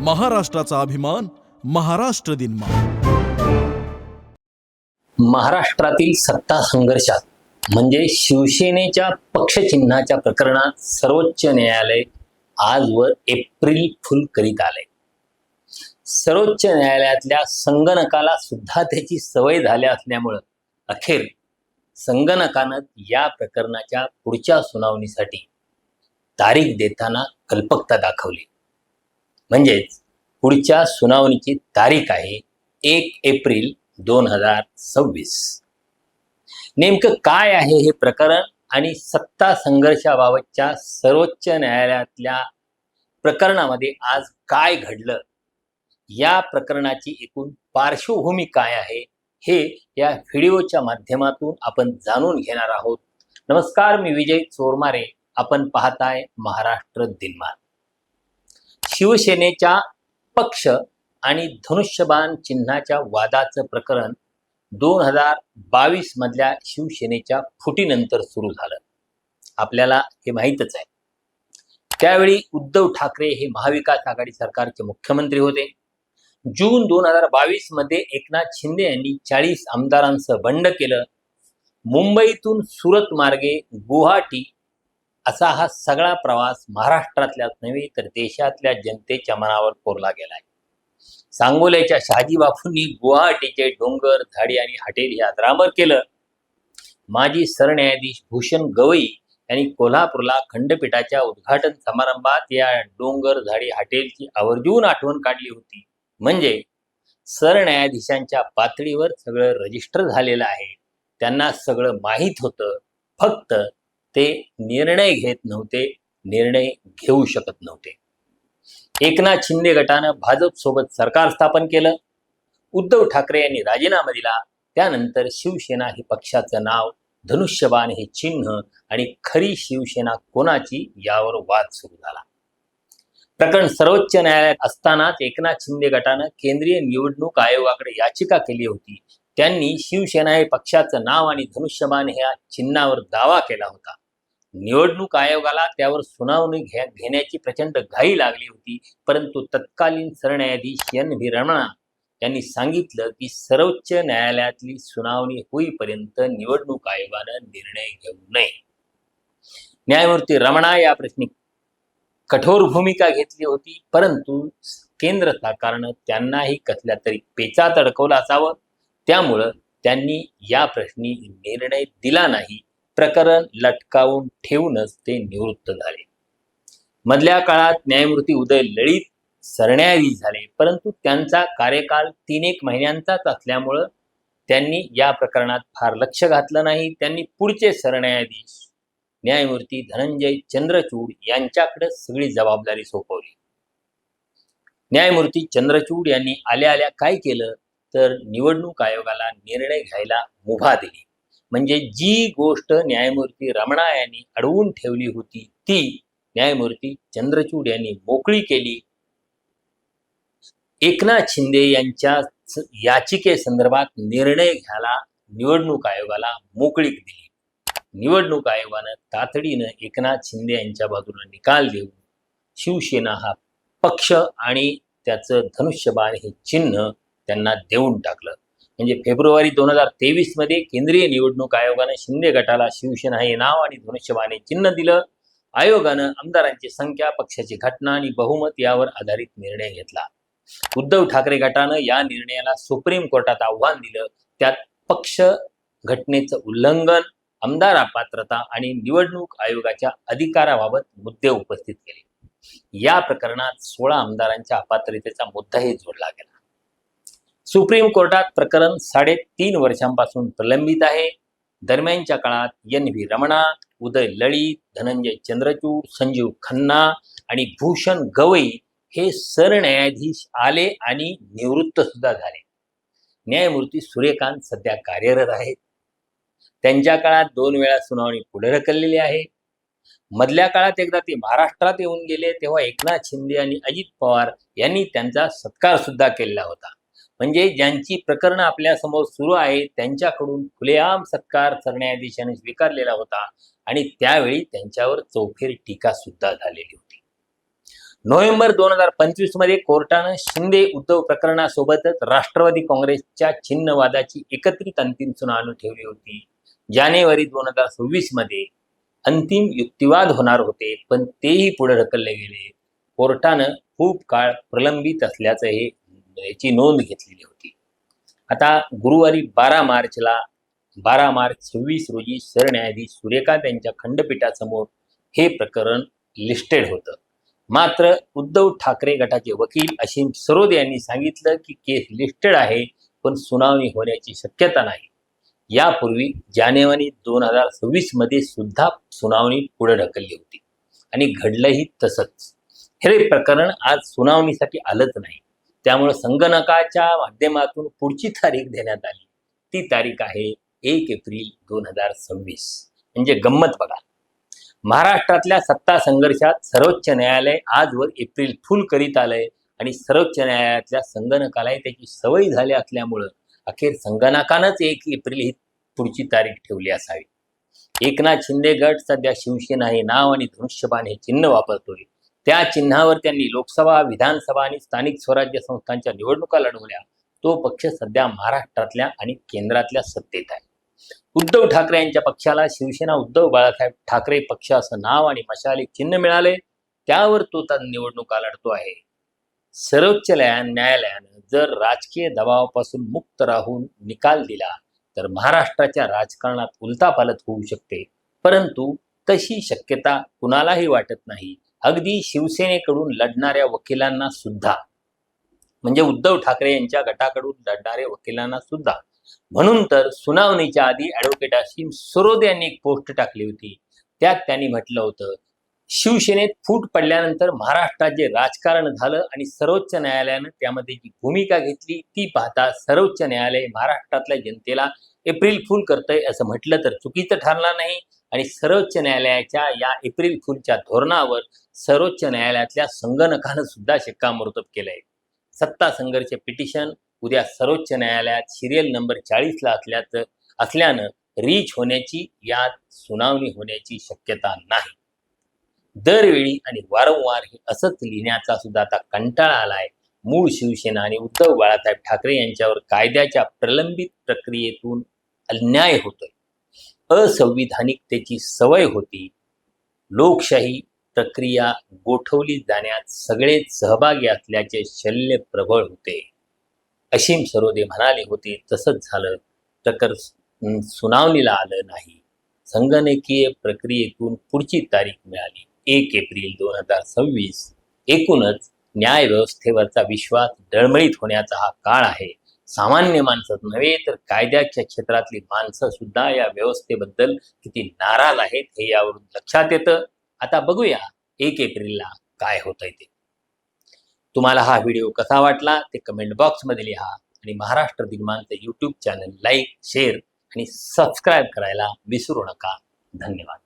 महाराष्ट्राचा अभिमान, महाराष्ट्र दिन मा। महाराष्ट्रातील सत्ता संघर्षात म्हणजे शिवसेनेच्या पक्षचिन्हाच्या प्रकरणात सर्वोच्च न्यायालय आजवर एप्रिल फुल करीत आले। सर्वोच्च न्यायालयातल्या संगणकाला सुद्धा त्याची सवय झाली असल्यामुळे अखेर संगणकानं या प्रकरणाच्या पुढच्या सुनावणीसाठी तारीख देताना कल्पकता दाखवली। म्हणजेच पुढच्या सुनावणीची तारीख आहे 1 एप्रिल 2026। नेमकं काय आहे हे प्रकरण आणि सत्ता संघर्षाबाबतच्या सर्वोच्च न्यायालयातल्या प्रकरणामध्ये आज काय घडलं, या प्रकरणाची एकूण पार्श्वभूमी काय आहे हे या व्हिडिओच्या माध्यमातून आपण जाणून घेणार आहोत। नमस्कार, मी विजय चोरमारे, आपण पाहताय महाराष्ट्र दिनमान। शिवसेनेच्या पक्ष आणि धनुष्यबाण चिन्हाच्या वादाचं प्रकरण 2022 मधल्या शिवसेनेच्या फुटीनंतर सुरू झालं। आपल्याला हे माहीतच आहे, त्यावेळी उद्धव ठाकरे हे महाविकास आघाडी सरकारचे मुख्यमंत्री होते। जून 2022 मध्ये एकनाथ शिंदे यांनी 40 आमदारांसह बंड केलं। मुंबईतून सुरत मार्गे गुवाहाटी असा हा सगळा प्रवास महाराष्ट्रातल्याच नव्हे तर देशातल्या जनतेच्या मनावर कोरला गेलाय। सांगोल्याच्या शहाजी बापूंनी गुवाहाटीचे डोंगर, झाडी आणि हॉटेल हे अजरामर केलं। माजी सरन्यायाधीश भूषण गवई यांनी कोल्हापूरला खंडपीठाच्या उद्घाटन समारंभात या डोंगर, झाडी, हॉटेलची आवर्जून आठवण काढली होती। म्हणजे सरन्यायाधीशांच्या पातळीवर सगळं रजिस्टर झालेलं आहे, त्यांना सगळं माहीत होतं, फक्त ते निर्णय घेत नव्हते, निर्णय घेऊ शकत नव्हते। एकनाथ शिंदे गटानं भाजप सोबत सरकार स्थापन केलं। उद्धव ठाकरे यांनी राजीनामा दिला। त्यानंतर शिवसेना हे पक्षाचं नाव, धनुष्यबाण हे चिन्ह आणि खरी शिवसेना कोणाची यावर वाद सुरू झाला। प्रकरण सर्वोच्च न्यायालयात असतानाच एकनाथ शिंदे गटानं केंद्रीय निवडणूक आयोगाकडे याचिका केली होती। त्यांनी शिवसेना हे पक्षाचं नाव आणि धनुष्यबाण ह्या चिन्हावर दावा केला होता। निवडणूक आयोगाला त्यावर सुनावणी घेण्याची प्रचंड घाई लागली होती, परंतु तत्कालीन सरन्यायाधीश NV रमणा यांनी सांगितलं की सर्वोच्च न्यायालयातली सुनावणी होईपर्यंत निवडणूक आयोगानं निर्णय घेऊ नये। न्यायमूर्ती रमणा या प्रश्नी कठोर भूमिका घेतली होती, परंतु केंद्र सरकारनं त्यांनाही कसल्या तरी पेचात अडकवलं असावं, त्यामुळं त्यांनी या प्रश्नी निर्णय दिला नाही। प्रकरण लटकावून ठेवूनच ते निवृत्त झाले। मधल्या काळात न्यायमूर्ती उदय लळित सरन्यायाधीश झाले, परंतु त्यांचा कार्यकाल 3-1 महिन्यांचाच असल्यामुळं त्यांनी या प्रकरणात फार लक्ष घातलं नाही। त्यांनी पुढचे सरन्यायाधीश न्यायमूर्ती धनंजय चंद्रचूड यांच्याकडे सगळी जबाबदारी सोपवली। न्यायमूर्ती चंद्रचूड यांनी आल्या काय केलं तर निवडणूक आयोगाला निर्णय घ्यायला मुभा दिली। म्हणजे जी गोष्ट न्यायमूर्ती रमणा यांनी अडवून ठेवली होती ती न्यायमूर्ती चंद्रचूड यांनी मोकळी केली। एकनाथ शिंदे यांच्या याचिकेसंदर्भात निर्णय घ्यायला निवडणूक आयोगाला मोकळीक दिली। निवडणूक आयोगानं तातडीनं एकनाथ शिंदे यांच्या बाजूला निकाल देऊन शिवसेना हा पक्ष आणि त्याचं धनुष्यबाण हे चिन्ह त्यांना देऊन टाकलं। म्हणजे फेब्रुवारी 2023 मध्ये केंद्रीय निवडणूक आयोगानं शिंदे गटाला शिवसेना हे नाव आणि धनुष्यबाण हे चिन्ह दिलं। आयोगानं आमदारांची संख्या, पक्षाची घटना आणि बहुमत यावर आधारित निर्णय घेतला। उद्धव ठाकरे गटानं या निर्णयाला सुप्रीम कोर्टात आव्हान दिलं। त्यात पक्ष घटनेचं उल्लंघन, आमदार अपात्रता आणि निवडणूक आयोगाच्या अधिकाराबाबत मुद्दे उपस्थित केले। या प्रकरणात 16 आमदारांच्या अपात्रतेचा मुद्दाही जोडला गेला। सुप्रीम कोर्टात प्रकरण 3.5 वर्षांपासून प्रलंबित आहे। दरम्यानच्या काळात NV रमणा, उदय लळित, धनंजय चंद्रचूड, संजीव खन्ना आणि भूषण गवई हे सरन्यायाधीश आले आणि निवृत्त सुद्धा झाले। न्यायमूर्ती सूर्यकांत सध्या कार्यरत आहेत। त्यांच्या काळात 2 वेळा सुनावणी पुढे ढकललेली आहे। मधल्या काळात एकदा ते महाराष्ट्रात येऊन गेले, तेव्हा एकनाथ शिंदे आणि अजित पवार यांनी त्यांचा सत्कार सुद्धा केलेला होता। म्हणजे ज्यांची प्रकरणं आपल्या समोर सुरू आहेत त्यांच्याकडून खुलेआम सत्कार सरन्यायाधीशांनी स्वीकारलेला होता आणि त्यावेळी त्यांच्यावर चौफेर टीका सुद्धा झालेली होती। नोव्हेंबर 2025 मध्ये कोर्टानं शिंदे उद्धव प्रकरणासोबतच राष्ट्रवादी काँग्रेसच्या चिन्हवादाची एकत्रित अंतिम सुनावणी ठेवली होती. जानेवारी 2026 मध्ये अंतिम युक्तिवाद होणार होते, पण तेही पुढे ढकलले गेले. कोर्टानं खूप काळ प्रलंबित असल्याचं याची नोंद घेतलेली होती. आता गुरुवारी 12 मार्च 26 रोजी सरन्यायाधीश सूर्यकांत यांच्या खंडपीठासमोर हे प्रकरण लिस्टेड होतं. मात्र उद्धव ठाकरे गटाचे वकील असीम सरोदे यांनी सांगितलं की केस लिस्टेड आहे, पण सुनावणी होण्याची शक्यता नाही. यापूर्वी जानेवारी 2026 मध्ये सुद्धा सुनावणी पुढे ढकलली होती आणि घडलंही तसंच. हे प्रकरण आज सुनावणीसाठी आलंच नाही. त्यामुळे संगणकाच्या माध्यमातून पुढची तारीख देण्यात आली. ती तारीख आहे 1 एप्रिल 2026. म्हणजे गंमत बघा, महाराष्ट्रातल्या सत्ता संघर्षात सर्वोच्च न्यायालय आजवर एप्रिल फूल करीत आलंय आणि सर्वोच्च न्यायालयातल्या संगणकालाही त्याची सवय झाली असल्यामुळं अखेर संगणकानंच 1 एप्रिल ही पुढची तारीख ठेवली असावी. एकनाथ शिंदे गट सध्या शिवसेना हे नाव आणि धनुष्यबाण हे चिन्ह वापरतोय. त्या चिन्हावर त्यांनी लोकसभा, विधानसभा आणि स्थानिक स्वराज्य संस्थांच्या निवडणुका लढवल्या. तो पक्ष सध्या महाराष्ट्रातल्या आणि केंद्रातल्या सत्तेत आहे. उद्धव ठाकरे यांच्या पक्षाला शिवसेना उद्धव बाळासाहेब ठाकरे पक्ष असं नाव आणि मशाली चिन्ह मिळाले. त्यावर तो निवडणुका लढतो आहे. सर्वोच्च न्यायालयानं जर राजकीय दबावापासून मुक्त राहून निकाल दिला तर महाराष्ट्राच्या राजकारणात उलथापालथ होऊ शकते, परंतु तशी शक्यता कुणालाही वाटत नाही. अगदी शिवसेनेकडून लढणाऱ्या वकिलांना सुद्धा, म्हणजे उद्धव ठाकरे यांच्या गटाकडून लढणाऱ्या वकिलांना सुद्धा. म्हणून तर सुनावणीच्या आधी ॲडव्होकेट असीम सरोदे यांनी एक पोस्ट टाकली होती. त्यात त्यांनी म्हटलं होतं, शिवसेनेत फूट पडल्यानंतर महाराष्ट्रात जे राजकारण झालं आणि सर्वोच्च न्यायालयानं त्यामध्ये जी भूमिका घेतली ती पाहता सर्वोच्च न्यायालय महाराष्ट्रातल्या जनतेला एप्रिल फूल करतंय असं म्हटलं तर चुकीचं ठरणार नाही. आणि सर्वोच्च न्यायालयाच्या या एप्रिल फूलच्या धोरणावर सर्वोच्च न्यायालयातल्या संगणकानं सुद्धा शिक्कामोर्तब केलंय. सत्ता संघर्ष पिटिशन उद्या सर्वोच्च न्यायालयात सिरियल नंबर 40ला असल्यानं रीच होण्याची, यात सुनावणी होण्याची शक्यता नाही. दरवेळी आणि वारंवार हे असंच लिहिण्याचा सुद्धा आता कंटाळा आलाय. मूळ शिवसेना आणि उद्धव बाळासाहेब ठाकरे यांच्यावर कायद्याच्या प्रलंबित प्रक्रियेतून अन्याय होतोय. असंविधानिकतेची सवय होती. लोकशाही प्रक्रिया गोठवली जाण्यात सगळेच सहभागी असल्याचे शल्य प्रबळ होते. असीम सरोदे म्हणाले होते तसंच झालं. प्रकरण सुनावणीला आलं नाही. संगणकीय प्रक्रियेतून पुढची तारीख मिळाली 1 एप्रिल 2026. एकूणच न्याय व्यवस्थेवरचा विश्वास डळमळीत होण्याचा हा काळ आहे. सामान्य माणसंच नव्हे तर कायद्याच्या क्षेत्रातली माणसं सुद्धा या व्यवस्थेबद्दल किती नाराज आहेत हे यावरून लक्षात येतं. आता बघूया 1 एप्रिलला काय होतंय ते. तुम्हाला हा व्हिडिओ कसा वाटला ते कमेंट बॉक्समध्ये लिहा आणि महाराष्ट्र दिग्मांचं यूट्यूब चॅनल लाईक, शेअर आणि सबस्क्राईब करायला विसरू नका. धन्यवाद.